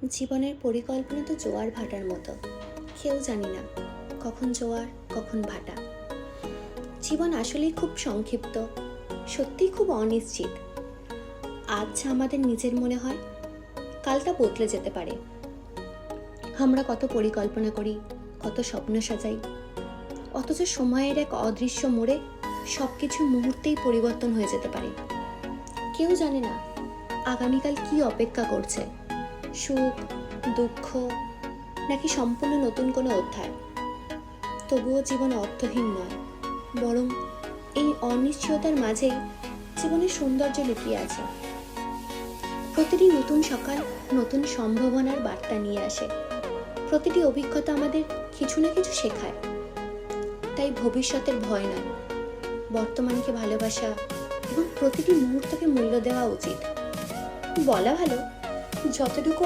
জীবনের পরিকল্পনা তো জোয়ার ভাটার মতো। কেউ জানি না কখন জোয়ার কখন ভাটা। জীবন আসলেই খুব সংক্ষিপ্ত, সত্যিই খুব অনিশ্চিত। আজ যা আমাদের নিজের মনে হয়, কালটা বদলে যেতে পারে। আমরা কত পরিকল্পনা করি, কত স্বপ্ন সাজাই, অথচ সময়ের এক অদৃশ্য মোড়ে সবকিছু মুহূর্তেই পরিবর্তন হয়ে যেতে পারে। কেউ জানে না আগামীকাল কি অপেক্ষা করছে, সুখ, দুঃখ, নাকি সম্পূর্ণ নতুন কোনো অধ্যায়। তবুও জীবন অর্থহীন নয়, বরং এই অনিশ্চয়তার মাঝেই জীবনের সৌন্দর্য লুকিয়ে আছে। প্রতিটি নতুন সকাল নতুন সম্ভাবনার বার্তা নিয়ে আসে। প্রতিটি অভিজ্ঞতা আমাদের কিছু না কিছু শেখায়। তাই ভবিষ্যতের ভয় নয়, বর্তমানকে ভালোবাসা এবং প্রতিটি মুহূর্তকে মূল্য দেওয়া উচিত। বলা ভালো, যতটুকু